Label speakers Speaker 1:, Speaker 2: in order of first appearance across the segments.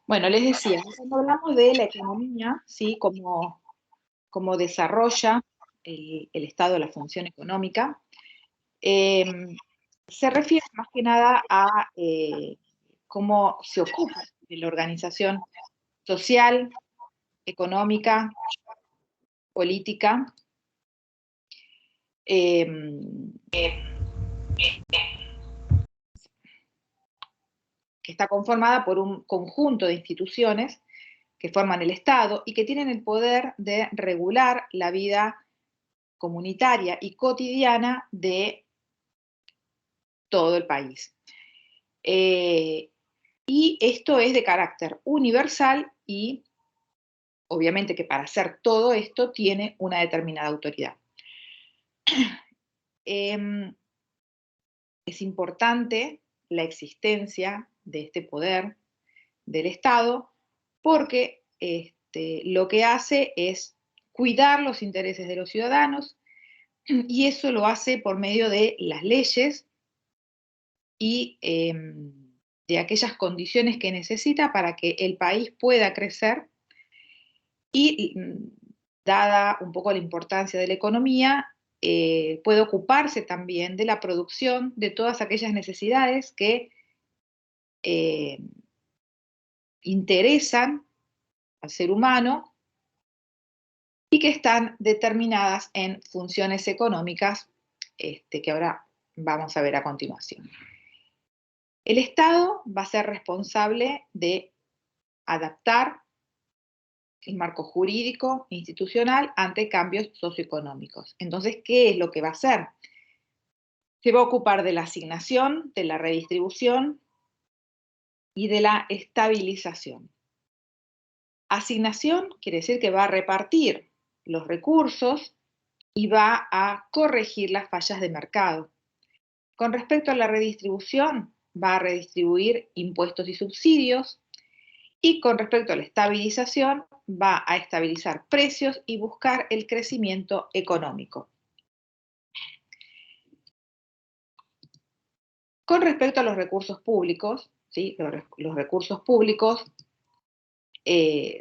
Speaker 1: Bueno, les decía, cuando hablamos de la economía, ¿sí? Cómo desarrolla el Estado la función económica, em, se refiere más que nada a cómo se ocupa de la organización social, económica, política, em, que está conformada por un conjunto de instituciones que forman el Estado y que tienen el poder de regular la vida comunitaria y cotidiana de todo el país. Eh, y esto es de carácter universal y obviamente que para hacer todo esto tiene una determinada autoridad. Eh, es importante la existencia de este poder del Estado porque lo que hace es cuidar los intereses de los ciudadanos y eso lo hace por medio de las leyes y de aquellas condiciones que necesita para que el país pueda crecer y, dada un poco la importancia de la economía, puede ocuparse también de la producción de todas aquellas necesidades que eh, interesan al ser humano y que están determinadas en funciones económicas que ahora vamos a ver a continuación. El Estado va a ser responsable de adaptar el marco jurídico institucional ante cambios socioeconómicos. Entonces, ¿qué es lo que va a hacer? Se va a ocupar de la asignación, de la redistribución y de la estabilización. Asignación quiere decir que va a repartir los recursos y va a corregir las fallas de mercado. Con respecto a la redistribución, va a redistribuir impuestos y subsidios, y con respecto a la estabilización, va a estabilizar precios y buscar el crecimiento económico. Con respecto a los recursos públicos, ¿sí? Los recursos públicos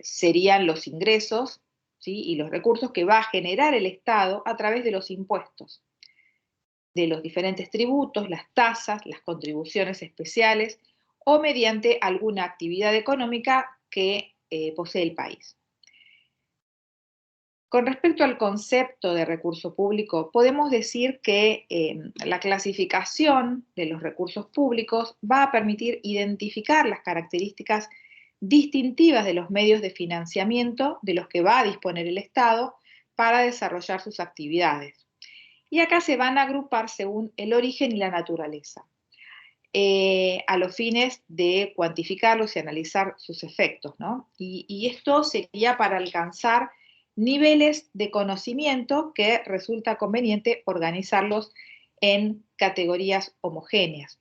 Speaker 1: serían los ingresos, ¿sí? Y los recursos que va a generar el Estado a través de los impuestos, de los diferentes tributos, las tasas, las contribuciones especiales o mediante alguna actividad económica que posee el país. Con respecto al concepto de recurso público, podemos decir que la clasificación de los recursos públicos va a permitir identificar las características distintivas de los medios de financiamiento de los que va a disponer el Estado para desarrollar sus actividades. Y acá se van a agrupar según el origen y la naturaleza, a los fines de cuantificarlos y analizar sus efectos, ¿no? Y esto sería para alcanzar niveles de conocimiento que resulta conveniente organizarlos en categorías homogéneas,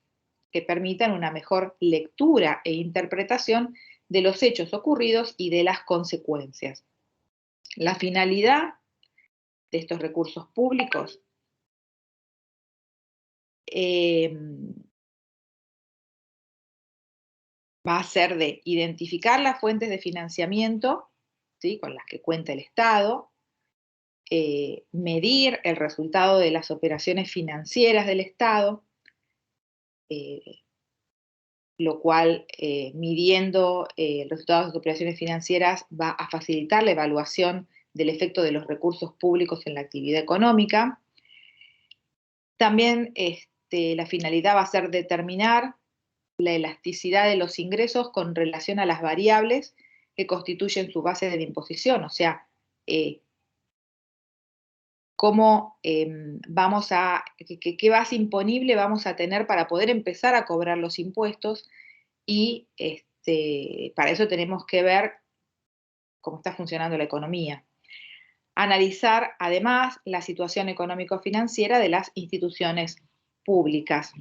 Speaker 1: que permitan una mejor lectura e interpretación de los hechos ocurridos y de las consecuencias. La finalidad de estos recursos públicos va a ser de identificar las fuentes de financiamiento, ¿sí? Con las que cuenta el Estado, medir el resultado de las operaciones financieras del Estado, eh, lo cual, midiendo el resultado de las operaciones financieras, va a facilitar la evaluación del efecto de los recursos públicos en la actividad económica. También la finalidad va a ser determinar la elasticidad de los ingresos con relación a las variables que constituyen su base de imposición, o sea, cómo qué base imponible vamos a tener para poder empezar a cobrar los impuestos y para eso tenemos que ver cómo está funcionando la economía. Analizar además la situación económico-financiera de las instituciones públicas.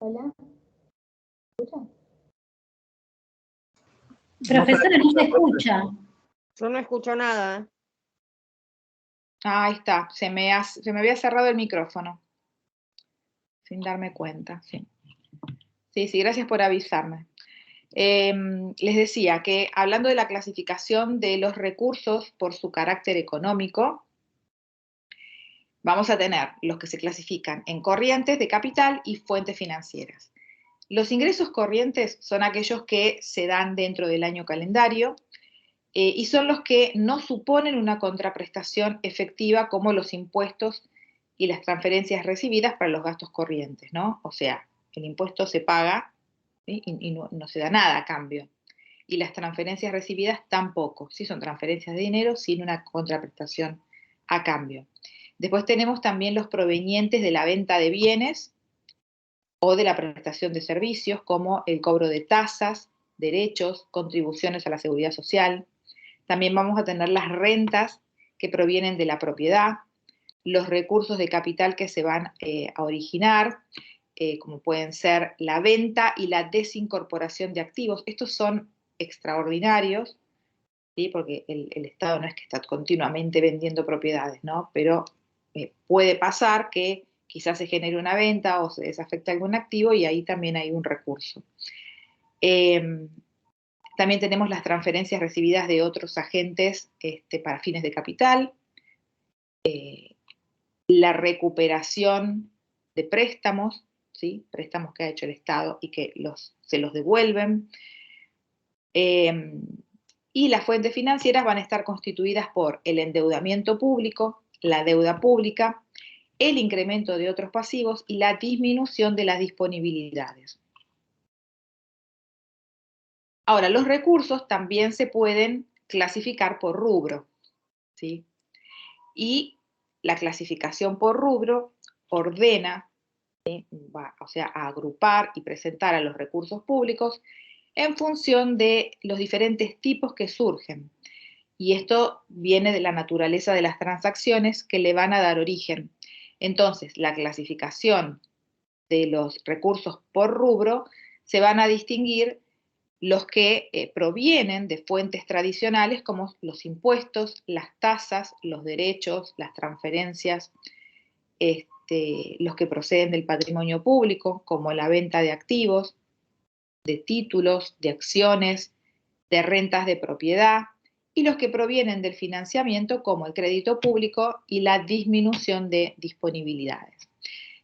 Speaker 2: Hola. ¿Escucha?
Speaker 3: Profesora, no se escucha.
Speaker 4: Yo no escucho nada.
Speaker 1: Ah, ahí está, se me había cerrado el micrófono, sin darme cuenta, sí. Sí, gracias por avisarme. Les decía que hablando de la clasificación de los recursos por su carácter económico, vamos a tener los que se clasifican en corrientes de capital y fuentes financieras. Los ingresos corrientes son aquellos que se dan dentro del año calendario y son los que no suponen una contraprestación efectiva como los impuestos y las transferencias recibidas para los gastos corrientes, ¿no? O sea, el impuesto se paga, ¿sí? y no se da nada a cambio. Y las transferencias recibidas tampoco, ¿sí? Son transferencias de dinero sin una contraprestación a cambio. Después tenemos también los provenientes de la venta de bienes o de la prestación de servicios, como el cobro de tasas, derechos, contribuciones a la seguridad social. También vamos a tener las rentas que provienen de la propiedad, los recursos de capital que se van a originar, como pueden ser la venta y la desincorporación de activos. Estos son extraordinarios, ¿sí? Porque el Estado no es que está continuamente vendiendo propiedades, ¿no? Pero puede pasar que quizás se genere una venta o se desafecte algún activo y ahí también hay un recurso. También tenemos las transferencias recibidas de otros agentes para fines de capital, la recuperación de préstamos, ¿sí? Préstamos que ha hecho el Estado y que se los devuelven. Y las fuentes financieras van a estar constituidas por el endeudamiento público, la deuda pública, el incremento de otros pasivos y la disminución de las disponibilidades. Ahora, los recursos también se pueden clasificar por rubro, ¿sí? Y la clasificación por rubro ordena, ¿sí? O sea, a agrupar y presentar a los recursos públicos en función de los diferentes tipos que surgen. Y esto viene de la naturaleza de las transacciones que le van a dar origen. Entonces, la clasificación de los recursos por rubro se van a distinguir los que provienen de fuentes tradicionales como los impuestos, las tasas, los derechos, las transferencias, los que proceden del patrimonio público, como la venta de activos, de títulos, de acciones, de rentas de propiedad, y los que provienen del financiamiento, como el crédito público y la disminución de disponibilidades.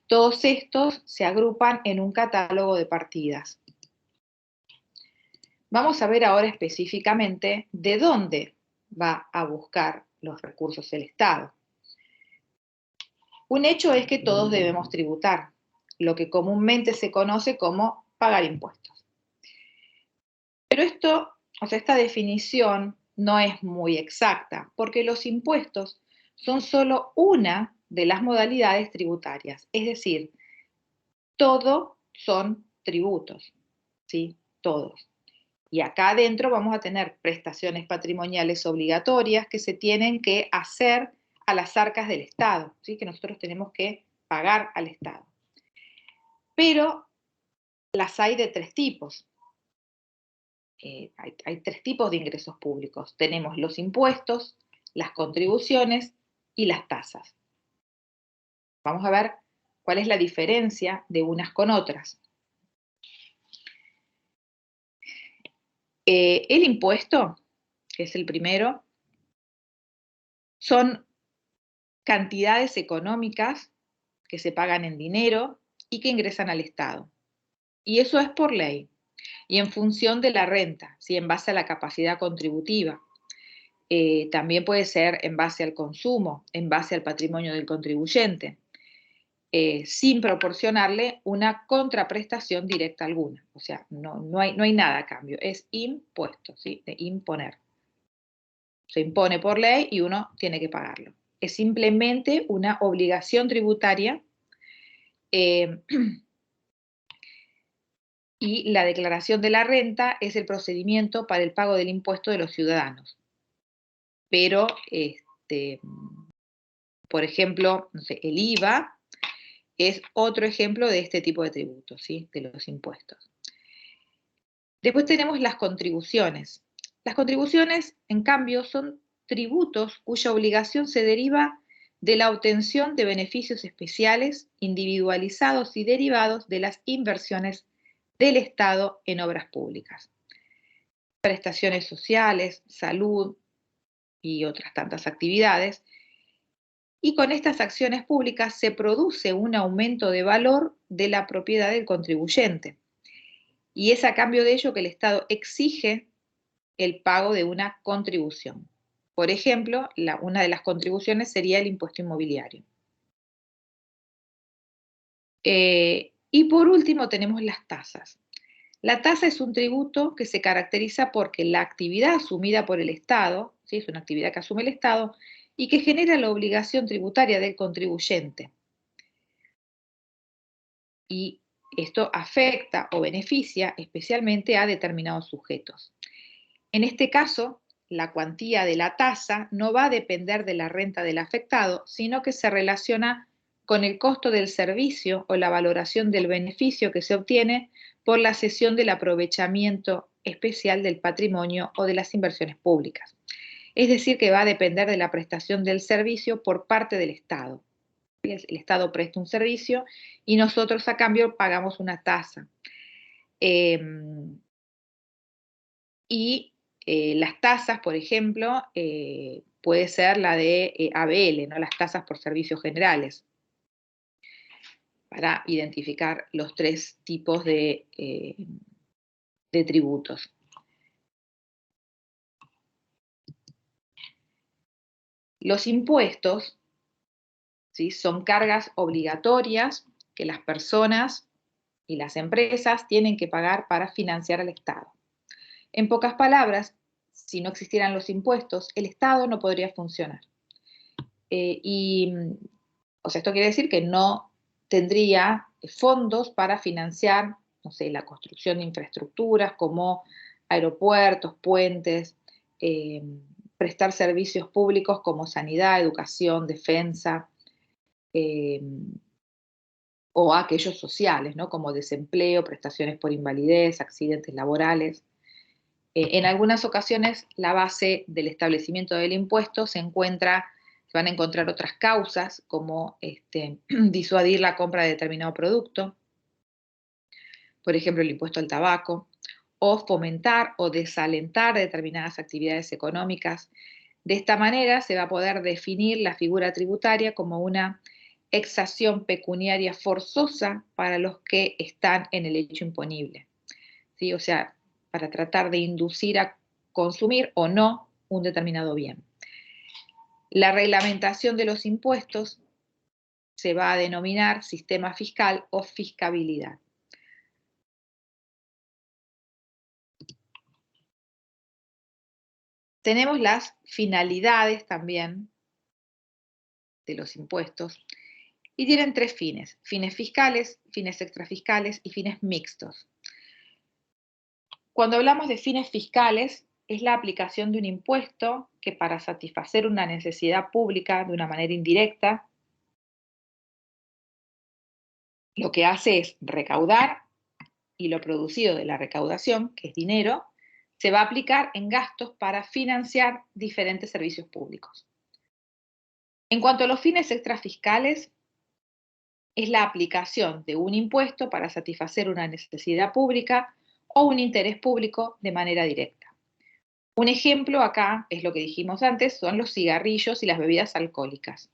Speaker 1: Todos estos se agrupan en un catálogo de partidas. Vamos a ver ahora específicamente de dónde va a buscar los recursos el Estado. Un hecho es que todos debemos tributar, lo que comúnmente se conoce como pagar impuestos. Pero esta definición no es muy exacta, porque los impuestos son solo una de las modalidades tributarias, es decir, todo son tributos, ¿sí? Todos. Y acá adentro vamos a tener prestaciones patrimoniales obligatorias que se tienen que hacer a las arcas del Estado, ¿sí? Que nosotros tenemos que pagar al Estado. Pero las hay de tres tipos. Hay tres tipos de ingresos públicos. Tenemos los impuestos, las contribuciones y las tasas. Vamos a ver cuál es la diferencia de unas con otras. El impuesto, que es el primero, son cantidades económicas que se pagan en dinero y que ingresan al Estado. Y eso es por ley y en función de la renta, ¿sí? En base a la capacidad contributiva. También puede ser en base al consumo, en base al patrimonio del contribuyente, sin proporcionarle una contraprestación directa alguna. O sea, no hay nada a cambio, es impuesto, ¿sí? De imponer. Se impone por ley y uno tiene que pagarlo. Es simplemente una obligación tributaria y la declaración de la renta es el procedimiento para el pago del impuesto de los ciudadanos. Pero, por ejemplo, no sé, el IVA es otro ejemplo de este tipo de tributos, ¿sí? De los impuestos. Después tenemos las contribuciones. Las contribuciones, en cambio, son tributos cuya obligación se deriva de la obtención de beneficios especiales, individualizados y derivados de las inversiones del Estado en obras públicas, prestaciones sociales, salud y otras tantas actividades. Y con estas acciones públicas se produce un aumento de valor de la propiedad del contribuyente. Y es a cambio de ello que el Estado exige el pago de una contribución. Por ejemplo, una de las contribuciones sería el impuesto inmobiliario. Y por último tenemos las tasas. La tasa es un tributo que se caracteriza porque la actividad asumida por el Estado, ¿sí? Es una actividad que asume el Estado, y que genera la obligación tributaria del contribuyente. Y esto afecta o beneficia especialmente a determinados sujetos. En este caso, la cuantía de la tasa no va a depender de la renta del afectado, sino que se relaciona con el costo del servicio o la valoración del beneficio que se obtiene por la cesión del aprovechamiento especial del patrimonio o de las inversiones públicas. Es decir, que va a depender de la prestación del servicio por parte del Estado. El Estado presta un servicio y nosotros a cambio pagamos una tasa. Las tasas, por ejemplo, puede ser la de ABL, ¿no? Las tasas por servicios generales, para identificar los tres tipos de tributos. Los impuestos, ¿sí? Son cargas obligatorias que las personas y las empresas tienen que pagar para financiar al Estado. En pocas palabras, si no existieran los impuestos, el Estado no podría funcionar. O sea, esto quiere decir que no tendría fondos para financiar, no sé, la construcción de infraestructuras como aeropuertos, puentes, prestar servicios públicos como sanidad, educación, defensa, o aquellos sociales, ¿no? Como desempleo, prestaciones por invalidez, accidentes laborales. En algunas ocasiones, la base del establecimiento del impuesto se van a encontrar otras causas, como disuadir la compra de determinado producto, por ejemplo, el impuesto al tabaco, o fomentar o desalentar determinadas actividades económicas. De esta manera se va a poder definir la figura tributaria como una exacción pecuniaria forzosa para los que están en el hecho imponible, ¿sí? O sea, para tratar de inducir a consumir o no un determinado bien. La reglamentación de los impuestos se va a denominar sistema fiscal o fiscabilidad. Tenemos las finalidades también de los impuestos y tienen tres fines: fines fiscales, fines extrafiscales y fines mixtos. Cuando hablamos de fines fiscales, es la aplicación de un impuesto que, para satisfacer una necesidad pública de una manera indirecta, lo que hace es recaudar, y lo producido de la recaudación, que es dinero, se va a aplicar en gastos para financiar diferentes servicios públicos. En cuanto a los fines extrafiscales, es la aplicación de un impuesto para satisfacer una necesidad pública o un interés público de manera directa. Un ejemplo acá es lo que dijimos antes, son los cigarrillos y las bebidas alcohólicas,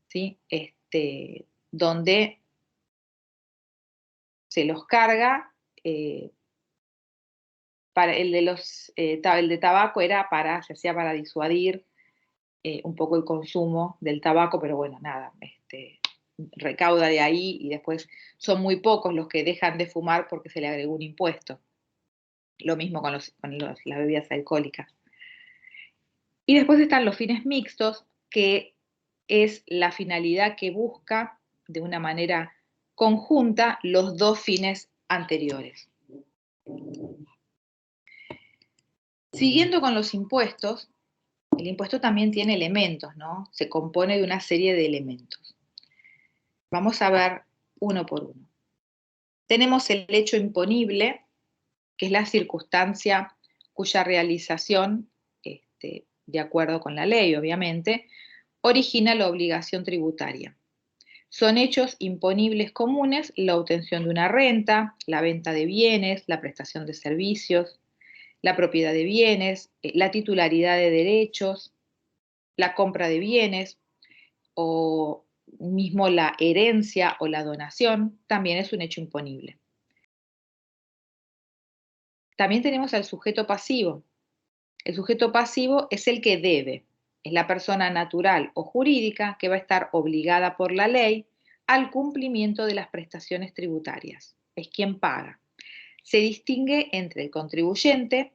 Speaker 1: ¿sí? Donde se los carga, el de tabaco se hacía para disuadir un poco el consumo del tabaco, pero bueno, nada, recauda de ahí y después son muy pocos los que dejan de fumar porque se le agregó un impuesto. Lo mismo con las bebidas alcohólicas. Y después están los fines mixtos, que es la finalidad que busca de una manera conjunta los dos fines anteriores. Siguiendo con los impuestos, el impuesto también tiene elementos, ¿no? Se compone de una serie de elementos. Vamos a ver uno por uno. Tenemos el hecho imponible, que es la circunstancia cuya realización, de acuerdo con la ley, obviamente, origina la obligación tributaria. Son hechos imponibles comunes la obtención de una renta, la venta de bienes, la prestación de servicios, la propiedad de bienes, la titularidad de derechos, la compra de bienes o mismo la herencia o la donación, también es un hecho imponible. También tenemos al sujeto pasivo. El sujeto pasivo es el que debe, es la persona natural o jurídica que va a estar obligada por la ley al cumplimiento de las prestaciones tributarias. Es quien paga. Se distingue entre el contribuyente,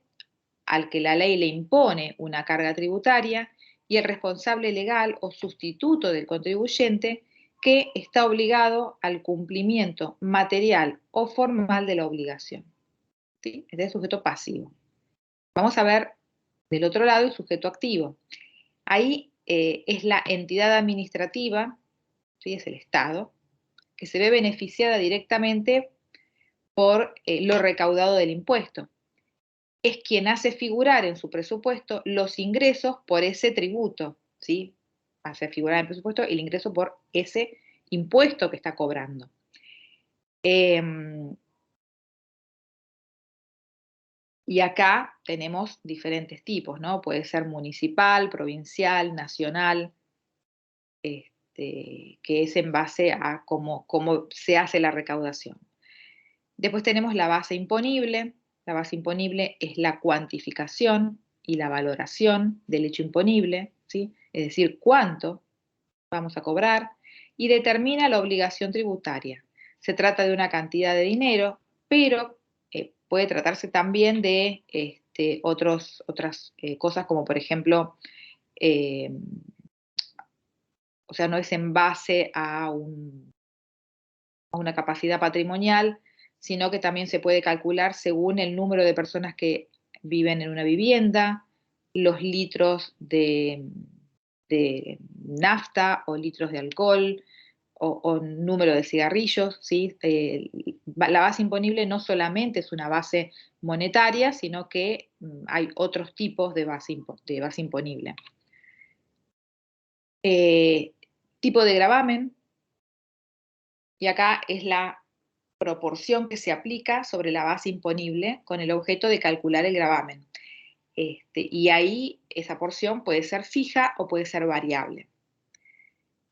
Speaker 1: al que la ley le impone una carga tributaria, y el responsable legal o sustituto del contribuyente que está obligado al cumplimiento material o formal de la obligación. ¿Sí? Es el sujeto pasivo. Vamos a ver del otro lado el sujeto activo. Ahí es la entidad administrativa, ¿sí? Es el Estado, que se ve beneficiada directamente por lo recaudado del impuesto. Es quien hace figurar en su presupuesto los ingresos por ese tributo, ¿sí? Hace figurar en el presupuesto el ingreso por ese impuesto que está cobrando. Y acá tenemos diferentes tipos, ¿no? Puede ser municipal, provincial, nacional, que es en base a cómo se hace la recaudación. Después tenemos la base imponible. La base imponible es la cuantificación y la valoración del hecho imponible, ¿sí? Es decir, cuánto vamos a cobrar, y determina la obligación tributaria. Se trata de una cantidad de dinero, pero puede tratarse también de otras cosas como por ejemplo, o sea, no es en base a una capacidad patrimonial, sino que también se puede calcular según el número de personas que viven en una vivienda, los litros de nafta o litros de alcohol o número de cigarrillos, ¿sí? La base imponible no solamente es una base monetaria, sino que hay otros tipos de base imponible. Tipo de gravamen, y acá es la proporción que se aplica sobre la base imponible con el objeto de calcular el gravamen. Y ahí esa porción puede ser fija o puede ser variable.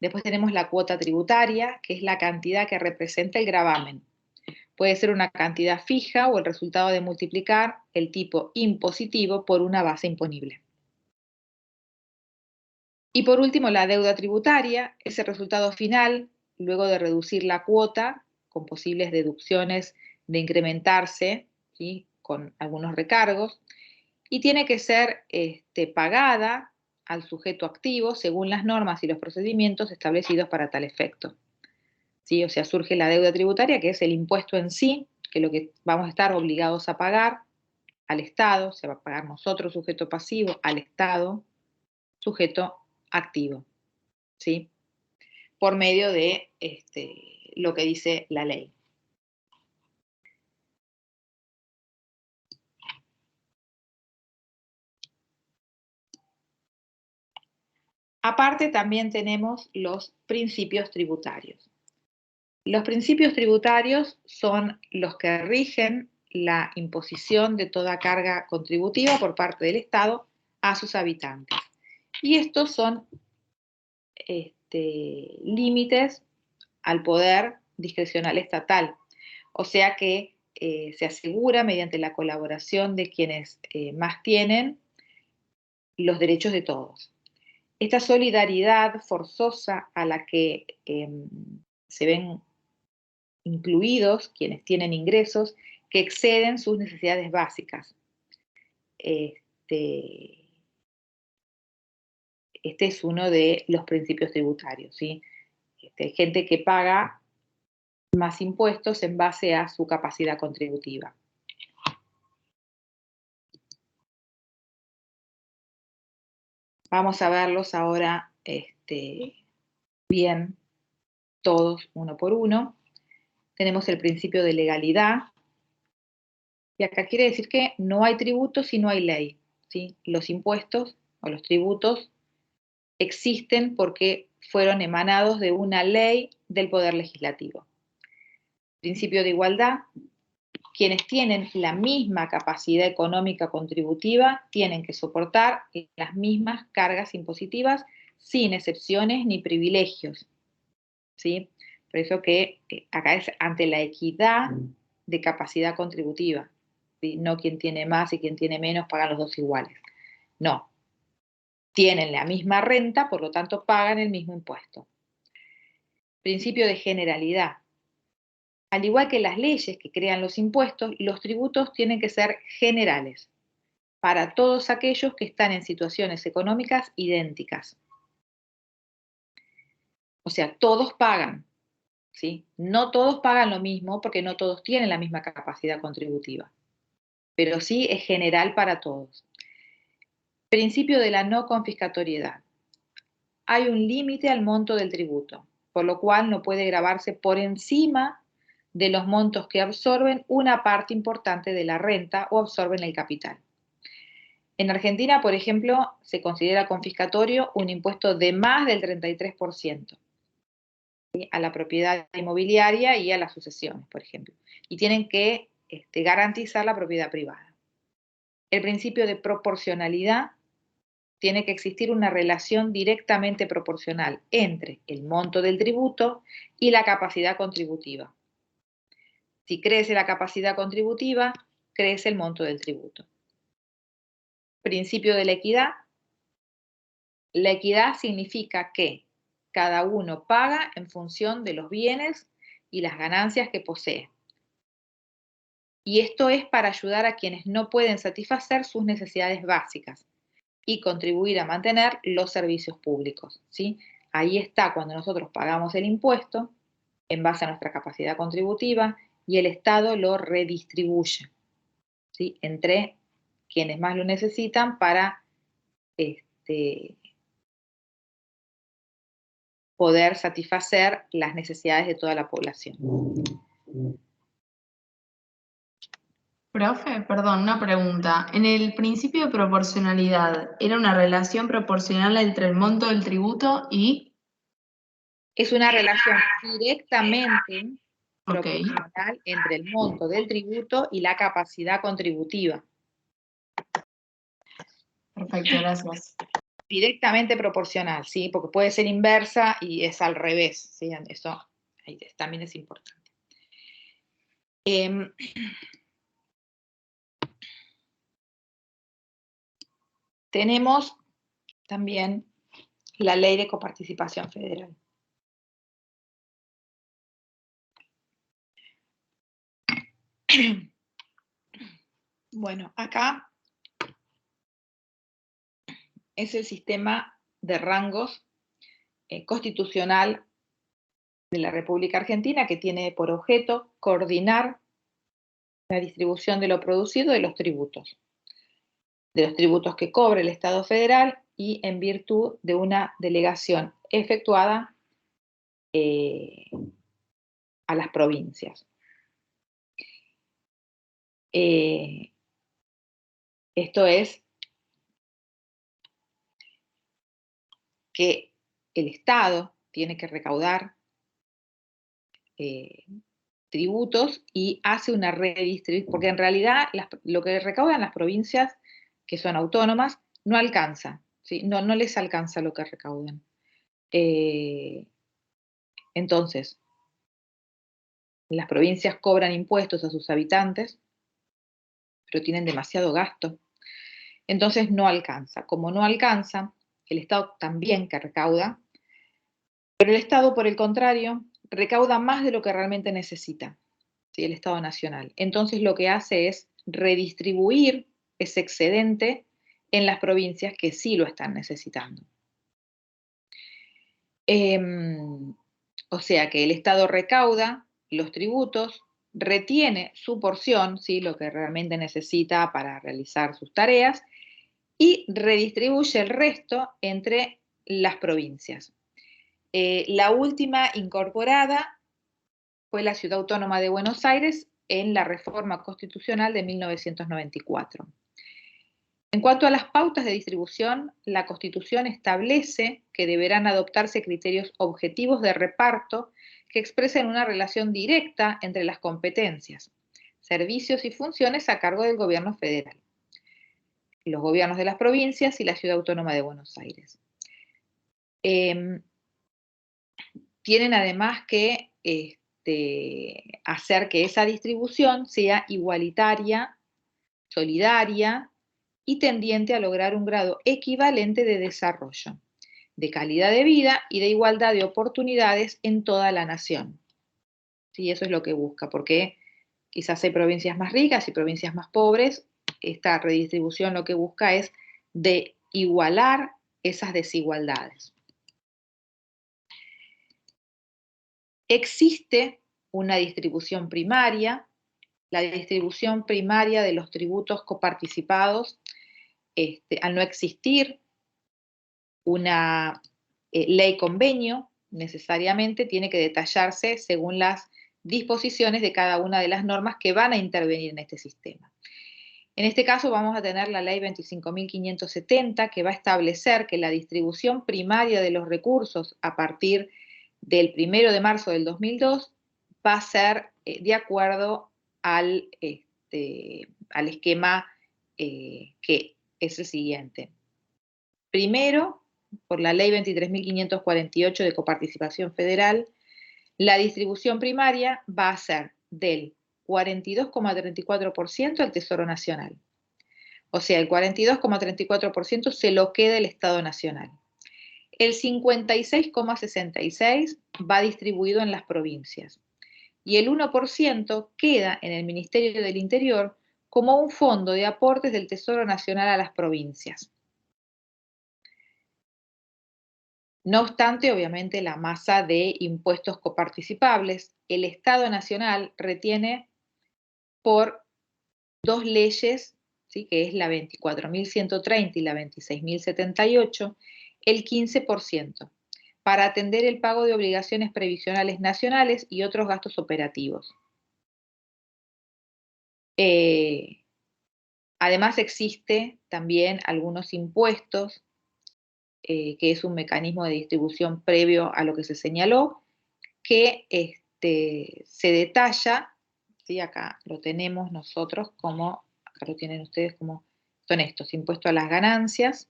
Speaker 1: Después tenemos la cuota tributaria, que es la cantidad que representa el gravamen. Puede ser una cantidad fija o el resultado de multiplicar el tipo impositivo por una base imponible. Y por último, la deuda tributaria es el resultado final, luego de reducir la cuota, con posibles deducciones de incrementarse, ¿sí? Con algunos recargos, y tiene que ser pagada al sujeto activo según las normas y los procedimientos establecidos para tal efecto. ¿Sí? O sea, surge la deuda tributaria, que es el impuesto en sí, que es lo que vamos a estar obligados a pagar al Estado, se va a pagar nosotros, sujeto pasivo, al Estado, sujeto activo, ¿sí? Por medio de lo que dice la ley. Aparte también tenemos los principios tributarios. Los principios tributarios son los que rigen la imposición de toda carga contributiva por parte del Estado a sus habitantes. Y estos son límites al poder discrecional estatal. O sea que se asegura mediante la colaboración de quienes más tienen los derechos de todos. Esta solidaridad forzosa a la que se ven incluidos quienes tienen ingresos que exceden sus necesidades básicas. Este es uno de los principios tributarios, ¿sí? Hay gente que paga más impuestos en base a su capacidad contributiva. Vamos a verlos ahora bien todos uno por uno. Tenemos el principio de legalidad, y acá quiere decir que no hay tributo si no hay ley, ¿sí? Los impuestos o los tributos existen porque fueron emanados de una ley del Poder Legislativo. Principio de igualdad, quienes tienen la misma capacidad económica contributiva tienen que soportar las mismas cargas impositivas sin excepciones ni privilegios, ¿sí? Por eso que acá es ante la equidad de capacidad contributiva, ¿sí? No quien tiene más y quien tiene menos pagan los dos iguales. No. Tienen la misma renta, por lo tanto pagan el mismo impuesto. Principio de generalidad. Al igual que las leyes que crean los impuestos, los tributos tienen que ser generales para todos aquellos que están en situaciones económicas idénticas. O sea, todos pagan, ¿sí? No todos pagan lo mismo porque no todos tienen la misma capacidad contributiva, pero sí es general para todos. Principio de la no confiscatoriedad. Hay un límite al monto del tributo, por lo cual no puede gravarse por encima de los montos que absorben una parte importante de la renta o absorben el capital. En Argentina, por ejemplo, se considera confiscatorio un impuesto de más del 33%, ¿sí? A la propiedad inmobiliaria y a las sucesiones, por ejemplo. Y tienen que garantizar la propiedad privada. El principio de proporcionalidad. Tiene que existir una relación directamente proporcional entre el monto del tributo y la capacidad contributiva. Si crece la capacidad contributiva, crece el monto del tributo. Principio de la equidad. La equidad significa que cada uno paga en función de los bienes y las ganancias que posee. Y esto es para ayudar a quienes no pueden satisfacer sus necesidades básicas y contribuir a mantener los servicios públicos, ¿sí? Ahí está cuando nosotros pagamos el impuesto en base a nuestra capacidad contributiva y el Estado lo redistribuye, ¿sí? Entre quienes más lo necesitan para poder satisfacer las necesidades de toda la población.
Speaker 5: Profe, perdón, una pregunta. En el principio de proporcionalidad, ¿era una relación proporcional entre el monto del tributo y...?
Speaker 1: Es una relación directamente
Speaker 5: Ok.
Speaker 1: proporcional entre el monto del tributo y la capacidad contributiva.
Speaker 5: Perfecto, gracias.
Speaker 1: Directamente proporcional, ¿sí? Porque puede ser inversa y es al revés, ¿sí? Eso ahí también es importante. Tenemos también la Ley de Coparticipación Federal. Bueno, acá es el sistema de rangos constitucional de la República Argentina que tiene por objeto coordinar la distribución de lo producido de los tributos que cobre el Estado federal y en virtud de una delegación efectuada a las provincias. Esto es que el Estado tiene que recaudar tributos y hace una redistribución, porque en realidad lo que recaudan las provincias, que son autónomas, no alcanza, ¿sí? No les alcanza lo que recaudan. Entonces, las provincias cobran impuestos a sus habitantes, pero tienen demasiado gasto. Entonces no alcanza. Como no alcanza, el Estado también que recauda, pero el Estado, por el contrario, recauda más de lo que realmente necesita, ¿sí? El Estado Nacional. Entonces lo que hace es redistribuir ese excedente en las provincias que sí lo están necesitando. O sea que el Estado recauda los tributos, retiene su porción, ¿sí? Lo que realmente necesita para realizar sus tareas, y redistribuye el resto entre las provincias. La última incorporada fue la Ciudad Autónoma de Buenos Aires en la reforma constitucional de 1994. En cuanto a las pautas de distribución, la Constitución establece que deberán adoptarse criterios objetivos de reparto que expresen una relación directa entre las competencias, servicios y funciones a cargo del gobierno federal, los gobiernos de las provincias y la Ciudad Autónoma de Buenos Aires. Tienen además que hacer que esa distribución sea igualitaria, solidaria y tendiente a lograr un grado equivalente de desarrollo, de calidad de vida y de igualdad de oportunidades en toda la nación. Sí, eso es lo que busca, porque quizás hay provincias más ricas y provincias más pobres. Esta redistribución lo que busca es de igualar esas desigualdades. Existe una distribución primaria, la distribución primaria de los tributos coparticipados. Al no existir una ley convenio, necesariamente tiene que detallarse según las disposiciones de cada una de las normas que van a intervenir en este sistema. En este caso vamos a tener la ley 25.570, que va a establecer que la distribución primaria de los recursos a partir del 1 de marzo del 2002 va a ser de acuerdo al esquema que es el siguiente. Primero, por la ley 23.548 de coparticipación federal, la distribución primaria va a ser del 42,34% al Tesoro Nacional. O sea, el 42,34% se lo queda el Estado Nacional. El 56,66% va distribuido en las provincias. Y el 1% queda en el Ministerio del Interior como un fondo de aportes del Tesoro Nacional a las provincias. No obstante, obviamente, la masa de impuestos coparticipables, el Estado Nacional retiene por dos leyes, ¿sí?, que es la 24.130 y la 26.078, el 15%, para atender el pago de obligaciones previsionales nacionales y otros gastos operativos. Además, existe también algunos impuestos, que es un mecanismo de distribución previo a lo que se señaló, que se detalla, ¿sí? Acá lo tenemos nosotros como, acá lo tienen ustedes como, son estos: impuesto a las ganancias,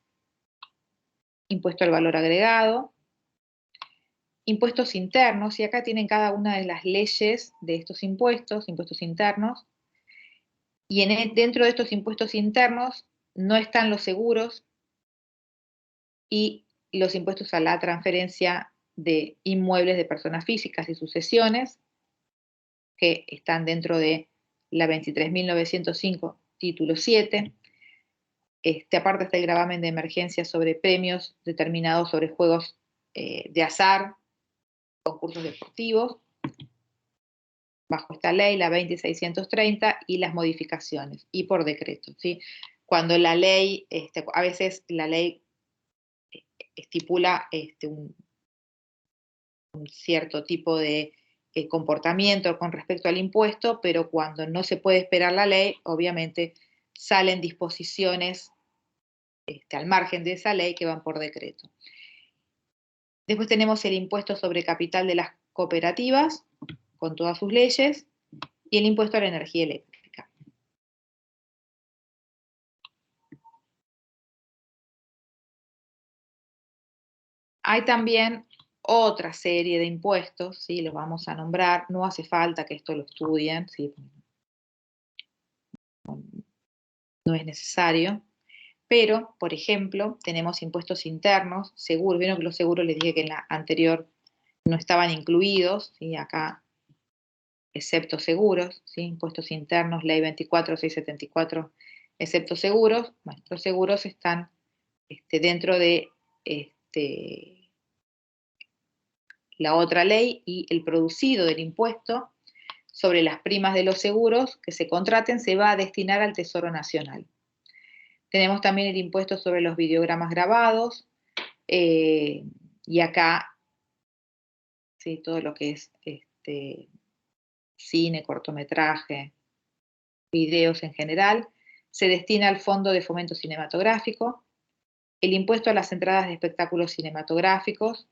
Speaker 1: impuesto al valor agregado, impuestos internos, y acá tienen cada una de las leyes de estos impuestos internos, y dentro de estos impuestos internos no están los seguros y los impuestos a la transferencia de inmuebles de personas físicas y sucesiones, que están dentro de la 23.905, título 7. Aparte está el gravamen de emergencia sobre premios determinados sobre juegos de azar, concursos deportivos, bajo esta ley, la 20.630, y las modificaciones, y por decreto, ¿sí? Cuando la ley, a veces la ley estipula un cierto tipo de comportamiento con respecto al impuesto, pero cuando no se puede esperar la ley, obviamente salen disposiciones al margen de esa ley que van por decreto. Después tenemos el impuesto sobre capital de las cooperativas, con todas sus leyes, y el impuesto a la energía eléctrica. Hay también otra serie de impuestos, ¿sí? Los vamos a nombrar, no hace falta que esto lo estudien, ¿sí? No es necesario, pero, por ejemplo, tenemos impuestos internos, seguros. Vieron que los seguros les dije que en la anterior no estaban incluidos, ¿sí? Acá, excepto seguros, ¿sí? Impuestos internos, ley 24.674, excepto seguros. Bueno, los seguros están dentro de la otra ley, y el producido del impuesto sobre las primas de los seguros que se contraten se va a destinar al Tesoro Nacional. Tenemos también el impuesto sobre los videogramas grabados, y acá ¿sí? Todo lo que es cine, cortometraje, videos en general, se destina al Fondo de Fomento Cinematográfico. El impuesto a las entradas de espectáculos cinematográficos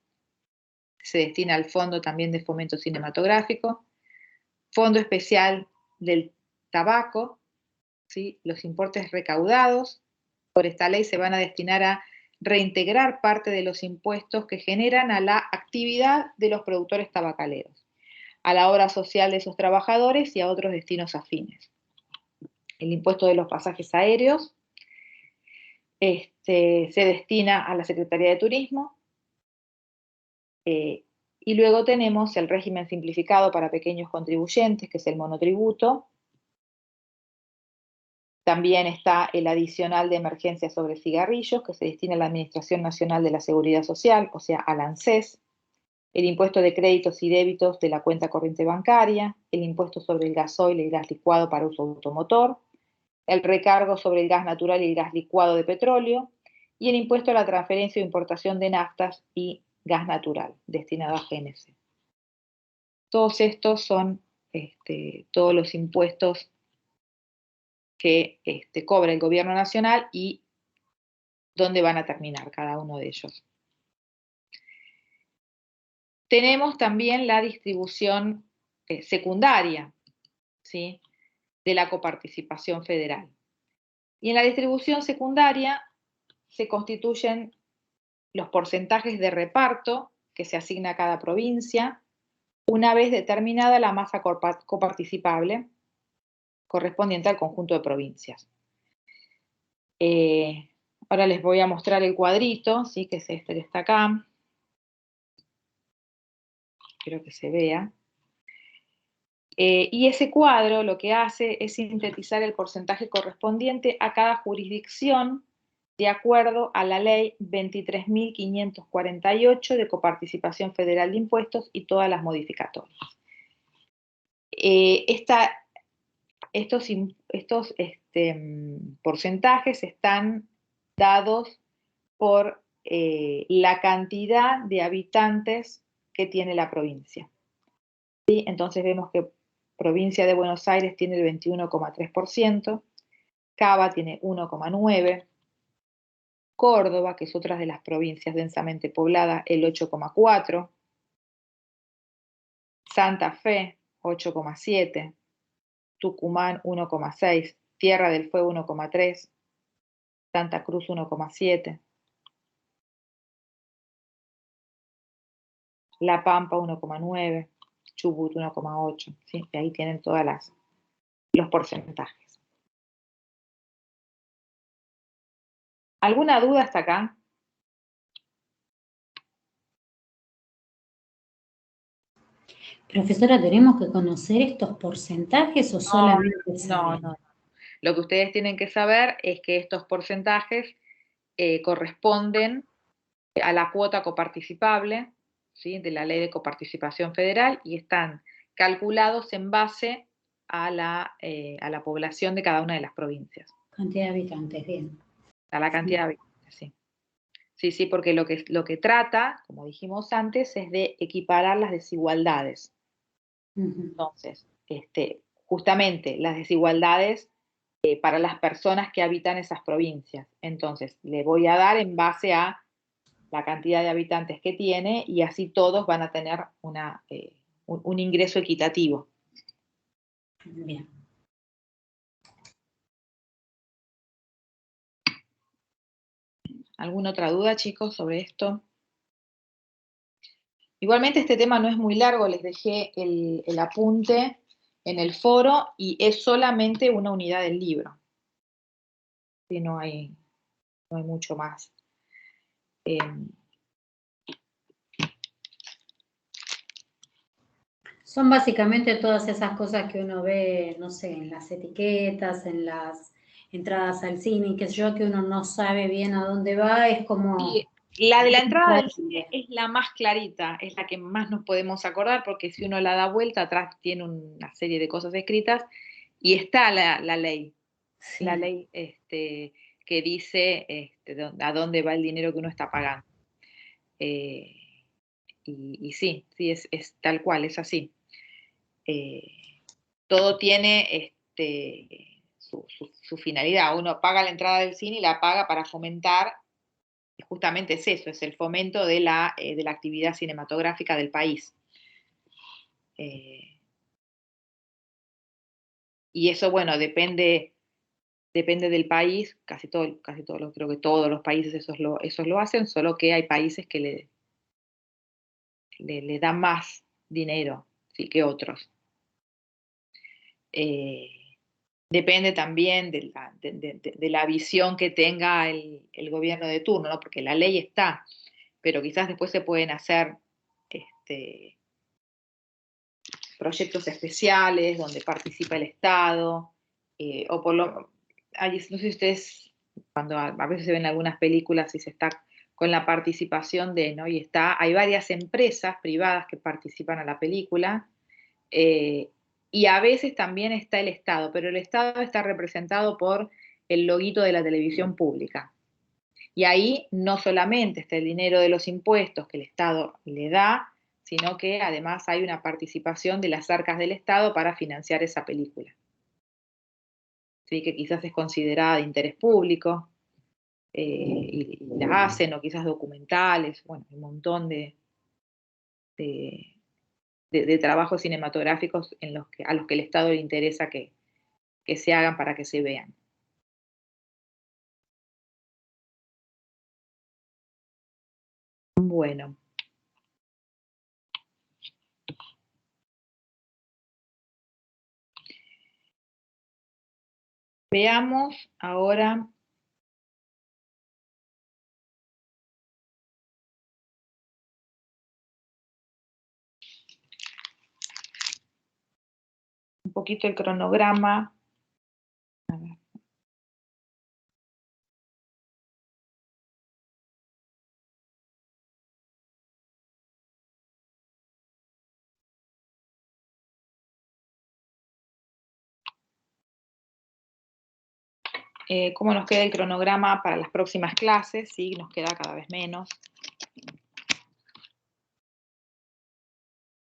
Speaker 1: se destina al Fondo también de Fomento Cinematográfico. Fondo especial del tabaco, ¿sí? Los importes recaudados por esta ley se van a destinar a reintegrar parte de los impuestos que generan a la actividad de los productores tabacaleros, a la obra social de esos trabajadores y a otros destinos afines. El impuesto de los pasajes aéreos se destina a la Secretaría de Turismo. Y luego tenemos el régimen simplificado para pequeños contribuyentes, que es el monotributo. También está el adicional de emergencia sobre cigarrillos, que se destina a la Administración Nacional de la Seguridad Social, o sea, al ANSES. El impuesto de créditos y débitos de la cuenta corriente bancaria, el impuesto sobre el gasoil y el gas licuado para uso automotor, el recargo sobre el gas natural y el gas licuado de petróleo, y el impuesto a la transferencia o importación de naftas y gas natural, destinado a GNC. Todos estos son todos los impuestos que cobra el gobierno nacional y dónde van a terminar cada uno de ellos. Tenemos también la distribución secundaria, ¿sí?, de la coparticipación federal. Y en la distribución secundaria se constituyen los porcentajes de reparto que se asigna a cada provincia, una vez determinada la masa coparticipable correspondiente al conjunto de provincias. Ahora les voy a mostrar el cuadrito, ¿sí?, que es este que está acá. Quiero que se vea. Y ese cuadro lo que hace es sintetizar el porcentaje correspondiente a cada jurisdicción de acuerdo a la ley 23.548 de coparticipación federal de impuestos y todas las modificatorias. Estos porcentajes están dados por la cantidad de habitantes que tiene la provincia. ¿Sí? Entonces vemos que provincia de Buenos Aires tiene el 21,3%, Cava tiene 1,9%, Córdoba, que es otra de las provincias densamente pobladas, el 8,4%, Santa Fe, 8,7%, Tucumán, 1,6%, Tierra del Fuego, 1,3%, Santa Cruz, 1,7%, La Pampa, 1,9%, Chubut, 1,8%, ¿sí? Y ahí tienen todos los porcentajes. ¿Alguna duda hasta acá?
Speaker 3: Profesora, ¿tenemos que conocer estos porcentajes o solamente saber?
Speaker 1: No. Lo que ustedes tienen que saber es que estos porcentajes corresponden a la cuota coparticipable, ¿sí?, de la Ley de Coparticipación Federal y están calculados en base a la población de cada una de las provincias.
Speaker 3: Cantidad de habitantes, bien.
Speaker 1: A la cantidad de habitantes, sí. Sí, porque lo que trata, como dijimos antes, es de equiparar las desigualdades. Entonces, justamente las desigualdades para las personas que habitan esas provincias. Entonces, le voy a dar en base a la cantidad de habitantes que tiene y así todos van a tener un ingreso equitativo.
Speaker 3: Bien.
Speaker 1: ¿Alguna otra duda, chicos, sobre esto? Igualmente este tema no es muy largo, les dejé el apunte en el foro y es solamente una unidad del libro. Sí, no hay mucho más.
Speaker 3: Son básicamente todas esas cosas que uno ve, no sé, en las etiquetas, en las entradas al cine, qué sé yo, que uno no sabe bien a dónde va, es como...
Speaker 1: Y la de la entrada del cine es la más clarita, es la que más nos podemos acordar, porque si uno la da vuelta, atrás tiene una serie de cosas escritas, y está la ley. Sí. La ley que dice a dónde va el dinero que uno está pagando. sí, es tal cual, es así. Todo tiene su finalidad. Uno paga la entrada del cine y la paga para fomentar, justamente es eso, es el fomento de la actividad cinematográfica del país. Y eso, bueno, depende del país, creo que todos los países esos lo hacen, solo que hay países que le dan más dinero, ¿sí?, que otros. Depende también de la visión que tenga el gobierno de turno, ¿no? Porque la ley está, pero quizás después se pueden hacer proyectos especiales donde participa el Estado, o no sé si ustedes, cuando a veces se ven algunas películas y se está con la participación ¿no? Hay varias empresas privadas que participan a la película, y a veces también está el Estado, pero el Estado está representado por el loguito de la televisión pública. Y ahí no solamente está el dinero de los impuestos que el Estado le da, sino que además hay una participación de las arcas del Estado para financiar esa película. ¿Sí? Que quizás es considerada de interés público, y la hacen, o quizás documentales, bueno, un montón de trabajos cinematográficos a los que el Estado le interesa que se hagan para que se vean. Bueno. Veamos ahora un poquito el cronograma. A ver. Cómo nos queda el cronograma para las próximas clases, sí, nos queda cada vez menos.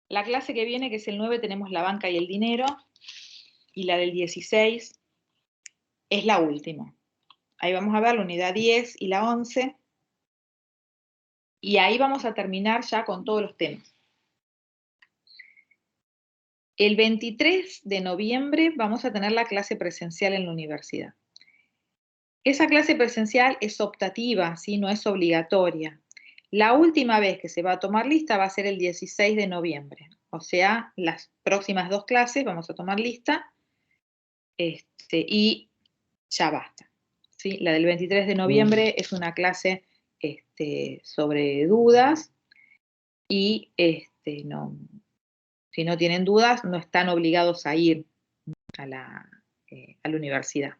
Speaker 1: La clase que viene, que es el 9, tenemos la banca y el dinero, y la del 16 es la última. Ahí vamos a ver la unidad 10 y la 11, y ahí vamos a terminar ya con todos los temas. El 23 de noviembre vamos a tener la clase presencial en la universidad. Esa clase presencial es optativa, ¿sí? No es obligatoria. La última vez que se va a tomar lista va a ser el 16 de noviembre. O sea, las próximas 2 clases vamos a tomar lista, y ya basta. ¿Sí? La del 23 de noviembre es una clase sobre dudas, y si no tienen dudas, no están obligados a ir a la universidad.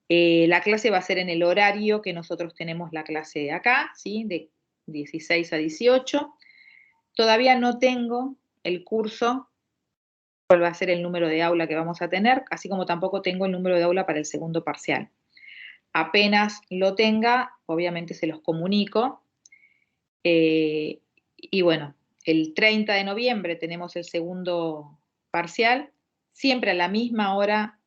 Speaker 1: La clase va a ser en el horario que nosotros tenemos la clase acá, ¿sí? De 16 a 18. Todavía no tengo el curso, cuál va a ser el número de aula que vamos a tener, así como tampoco tengo el número de aula para el segundo parcial. Apenas lo tenga, obviamente se los comunico. Y bueno, el 30 de noviembre tenemos el segundo parcial, siempre a la misma hora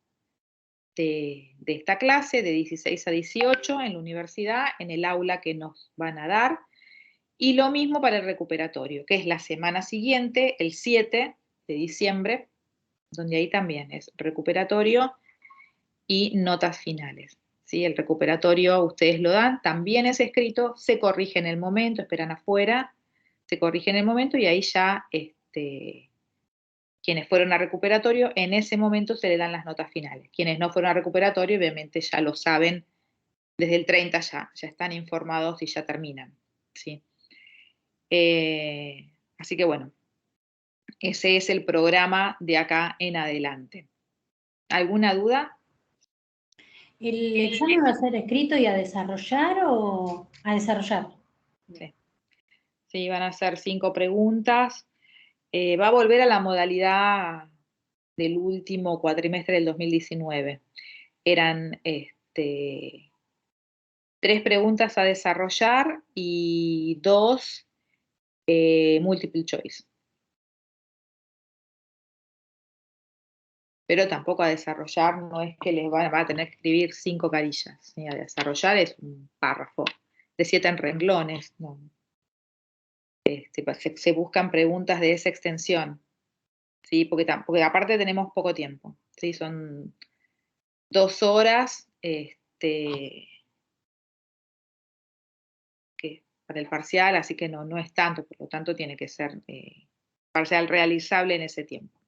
Speaker 1: de esta clase, de 16 a 18 en la universidad, en el aula que nos van a dar. Y lo mismo para el recuperatorio, que es la semana siguiente, el 7 de diciembre, donde ahí también es recuperatorio y notas finales. ¿Sí? El recuperatorio ustedes lo dan, también es escrito, se corrige en el momento, esperan afuera, se corrige en el momento, y ahí ya quienes fueron a recuperatorio, en ese momento se le dan las notas finales. Quienes no fueron a recuperatorio, obviamente ya lo saben, desde el 30 ya están informados y ya terminan. ¿Sí? Así que bueno, ese es el programa de acá en adelante. ¿Alguna duda?
Speaker 3: ¿El examen va a ser escrito y a desarrollar o a desarrollar?
Speaker 1: Sí. Sí, van a ser 5 preguntas. Va a volver a la modalidad del último cuatrimestre del 2019. Eran 3 preguntas a desarrollar y 2 multiple choice. Pero tampoco a desarrollar no es que les va a tener que escribir 5 carillas. ¿Sí? A desarrollar es un párrafo de 7 renglones. ¿No? Se buscan preguntas de esa extensión. ¿Sí? Porque aparte tenemos poco tiempo. ¿Sí? Son 2 horas para el parcial, así que no es tanto, por lo tanto tiene que ser parcial realizable en ese tiempo.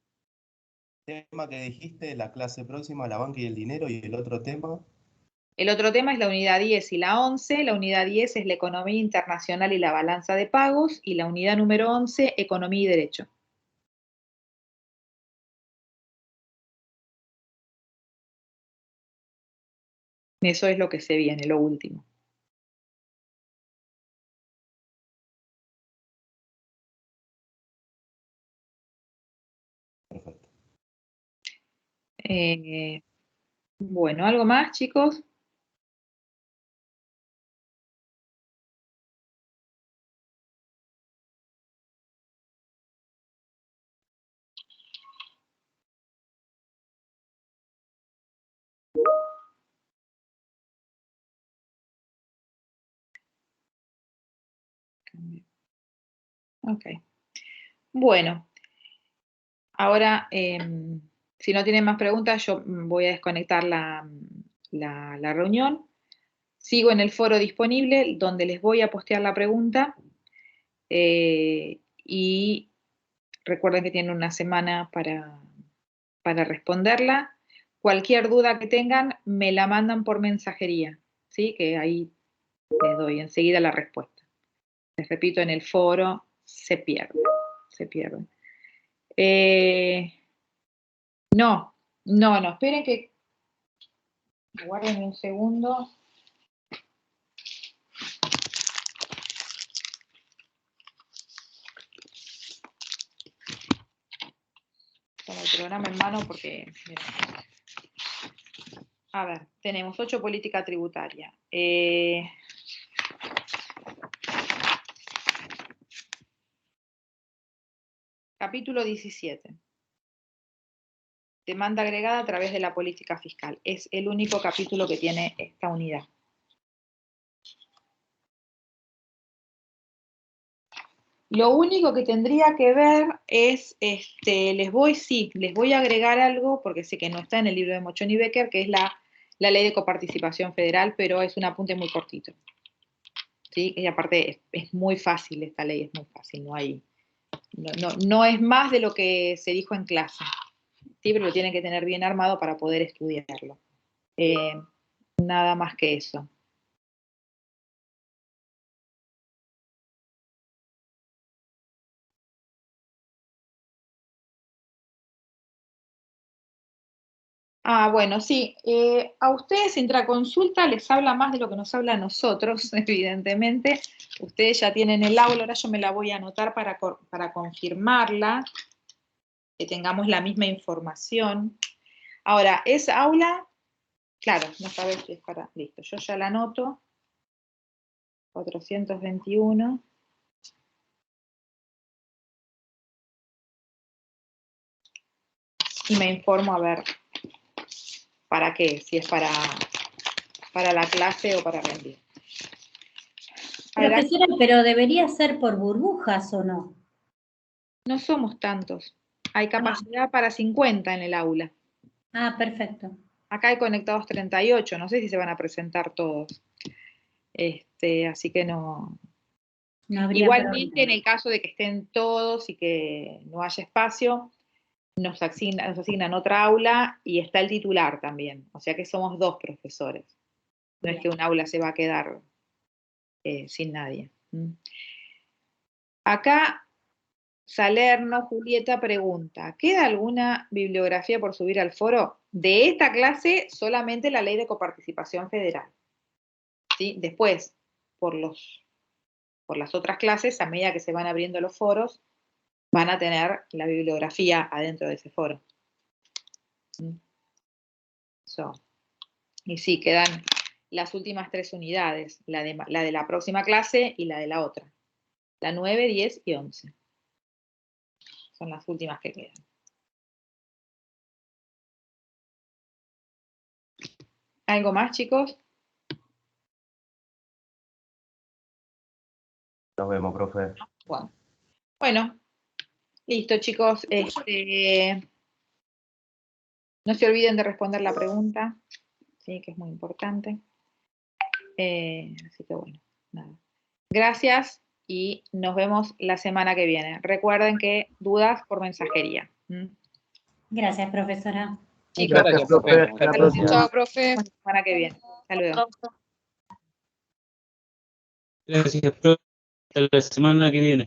Speaker 6: El tema que dijiste, la clase próxima, la banca y el dinero, y el otro tema.
Speaker 1: El otro tema es la unidad 10 y la 11. La unidad 10 es la economía internacional y la balanza de pagos, y la unidad número 11, economía y derecho. Eso es lo que se viene, lo último.
Speaker 6: Perfecto.
Speaker 1: Bueno, ¿algo más, chicos? Ok. Bueno, ahora, si no tienen más preguntas, yo voy a desconectar la reunión. Sigo en el foro disponible, donde les voy a postear la pregunta. Y recuerden que tienen una semana para responderla. Cualquier duda que tengan, me la mandan por mensajería, ¿sí? Que ahí les doy enseguida la respuesta. Les repito, en el foro se pierde. No, esperen que... Aguarden un segundo. Tomo el programa en mano porque... Miren. A ver, tenemos 8 política tributaria. Capítulo 17. Demanda agregada a través de la política fiscal. Es el único capítulo que tiene esta unidad. Lo único que tendría que ver es, les voy a agregar algo, porque sé que no está en el libro de Mochoni Becker, que es la ley de coparticipación federal, pero es un apunte muy cortito. ¿Sí? Y aparte es muy fácil, esta ley es muy fácil, no es más de lo que se dijo en clase. ¿Sí? Pero lo tienen que tener bien armado para poder estudiarlo. Nada más que eso. Bueno, sí. A ustedes Intraconsulta les habla más de lo que nos habla a nosotros, evidentemente. Ustedes ya tienen el aula, ahora yo me la voy a anotar para confirmarla, que tengamos la misma información. Ahora, esa aula, claro, no sabes si es para... Listo, yo ya la anoto. 421. Y me informo a ver para qué, si es para la clase o para rendir.
Speaker 3: Profesora, pero debería ser por burbujas, ¿o no?
Speaker 1: No somos tantos. Hay capacidad para 50 en el aula.
Speaker 3: Ah, perfecto.
Speaker 1: Acá hay conectados 38, no sé si se van a presentar todos. Así que no.
Speaker 3: No habría
Speaker 1: Igualmente,
Speaker 3: problema.
Speaker 1: en el caso de que estén todos y que no haya espacio, nos asignan otra aula y está el titular también. O sea que somos 2 profesores. No es que un aula se va a quedar sin nadie. Acá, Salerno, Julieta pregunta, ¿queda alguna bibliografía por subir al foro? De esta clase, solamente la ley de coparticipación federal. ¿Sí? Después, por las otras clases, a medida que se van abriendo los foros, van a tener la bibliografía adentro de ese foro. Y sí, quedan las últimas 3 unidades, la de la próxima clase y la de la otra. La 9, 10 y 11. Son las últimas que quedan. ¿Algo más, chicos?
Speaker 6: Nos vemos, profe.
Speaker 1: Bueno, listo, chicos. No se olviden de responder la pregunta, ¿sí? Que es muy importante. Así que bueno, nada. Gracias y nos vemos la semana que viene. Recuerden que dudas por mensajería.
Speaker 3: Gracias, profesora.
Speaker 1: Chicos,
Speaker 7: Gracias, profe.
Speaker 6: Hasta la próxima.
Speaker 2: Chao, profe.
Speaker 1: la semana que viene. Hasta luego.
Speaker 8: Gracias, profe. Hasta la semana que viene.